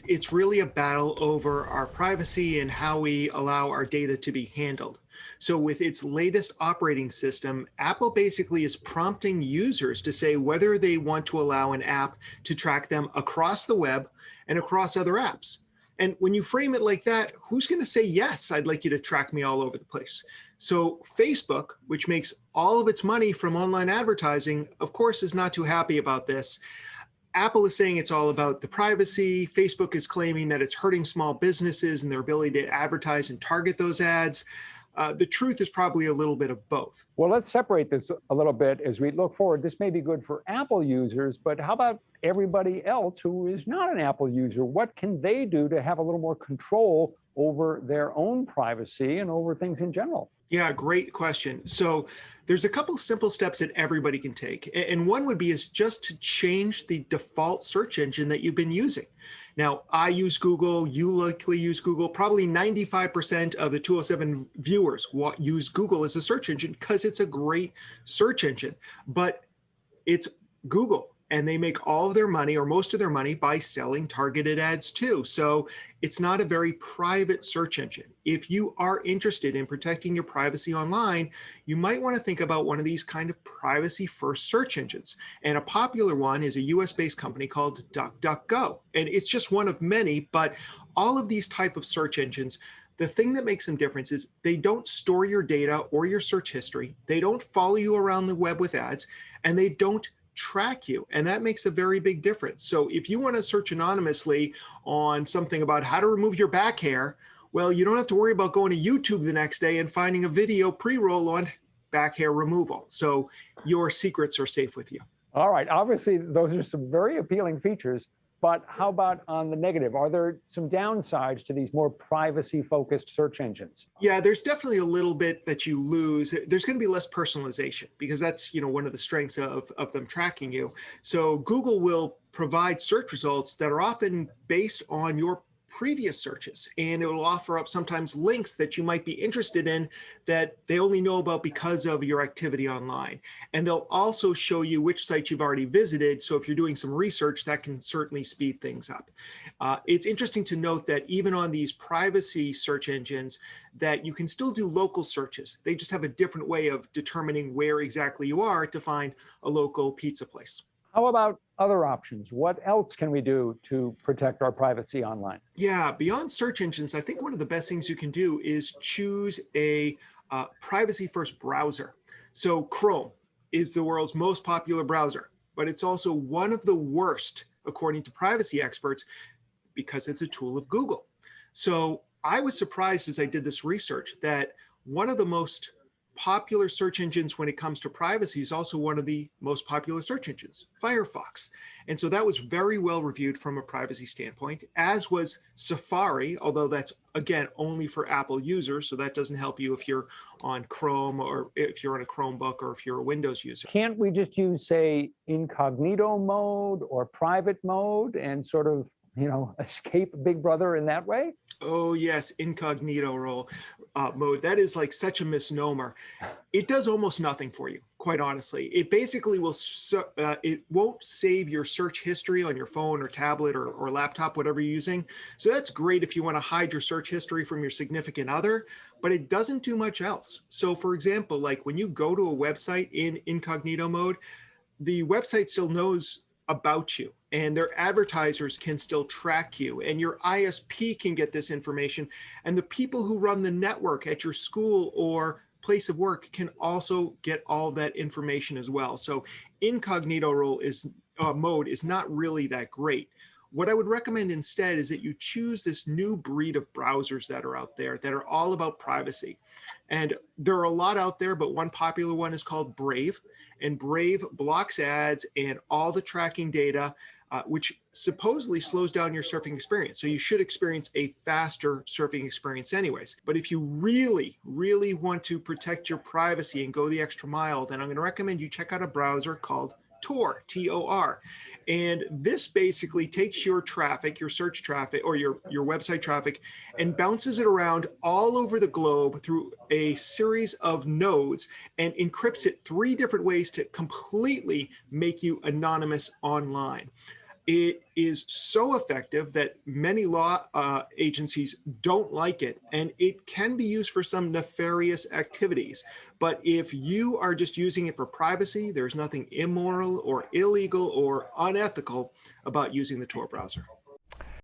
it's really a battle over our privacy and how we allow our data to be handled. So, with its latest operating system, Apple basically is prompting users to say whether they want to allow an app to track them across the web and across other apps. And when you frame it like that, who's going to say, yes, I'd like you to track me all over the place? So, Facebook, which makes all of its money from online advertising, of course, is not too happy about this. Apple is saying it's all about the privacy. Facebook is claiming that it's hurting small businesses and their ability to advertise and target those ads. The truth is probably a little bit of both. Well, let's separate this a little bit as we look forward. This may be good for Apple users, but how about everybody else who is not an Apple user? What can they do to have a little more control over their own privacy and over things in general? Yeah, great question. So there's a couple simple steps that everybody can take. And one would be is just to change the default search engine that you've been using. Now, I use Google, you likely use Google. Probably 95% of the 207 viewers use Google as a search engine because it's a great search engine. But it's Google, and they make all of their money or most of their money by selling targeted ads too. So it's not a very private search engine. If you are interested in protecting your privacy online, you might want to think about one of these kind of privacy first search engines. And a popular one is a US based company called DuckDuckGo. And it's just one of many, but all of these type of search engines, the thing that makes them different is they don't store your data or your search history. They don't follow you around the web with ads, and they don't track you. And that makes a very big difference. So if you want to search anonymously on something about how to remove your back hair, well, you don't have to worry about going to YouTube the next day and finding a video pre-roll on back hair removal. So your secrets are safe with you. All right. Obviously, those are some very appealing features. But how about on the negative? Are there some downsides to these more privacy-focused search engines? Yeah, there's definitely a little bit that you lose. There's going to be less personalization because that's, one of the strengths of them tracking you. So Google will provide search results that are often based on your previous searches, and it will offer up sometimes links that you might be interested in that they only know about because of your activity online. And they'll also show you which sites you've already visited. So if you're doing some research, that can certainly speed things up. It's interesting to note that even on these privacy search engines, that you can still do local searches. They just have a different way of determining where exactly you are to find a local pizza place. How about other options? What else can we do to protect our privacy online? Yeah, beyond search engines, I think one of the best things you can do is choose a privacy first browser. So Chrome is the world's most popular browser, but it's also one of the worst, according to privacy experts, because it's a tool of Google. So I was surprised as I did this research that one of the most popular search engines when it comes to privacy is also one of the most popular search engines, Firefox. And so that was very well reviewed from a privacy standpoint, as was Safari, although that's, again, only for Apple users. So that doesn't help you if you're on Chrome or if you're on a Chromebook or if you're a Windows user. Can't we just use, say, incognito mode or private mode and sort of, escape Big Brother in that way? Oh, yes, incognito mode. That is like such a misnomer. It does almost nothing for you, quite honestly. It basically it won't save your search history on your phone or tablet or laptop, whatever you're using. So that's great if you want to hide your search history from your significant other, but it doesn't do much else. So for example, like when you go to a website in incognito mode, the website still knows about you, and their advertisers can still track you, and your ISP can get this information, and the people who run the network at your school or place of work can also get all that information as well. So incognito mode is not really that great. What I would recommend instead is that you choose this new breed of browsers that are out there that are all about privacy. And there are a lot out there, but one popular one is called Brave. And Brave blocks ads and all the tracking data, which supposedly slows down your surfing experience. So you should experience a faster surfing experience anyways. But if you really, really want to protect your privacy and go the extra mile, then I'm going to recommend you check out a browser called Tor, T-O-R. And this basically takes your traffic, your search traffic, or your website traffic, and bounces it around all over the globe through a series of nodes and encrypts it 3 different ways to completely make you anonymous online. It is so effective that many law agencies don't like it, and it can be used for some nefarious activities. But if you are just using it for privacy, there's nothing immoral or illegal or unethical about using the Tor browser.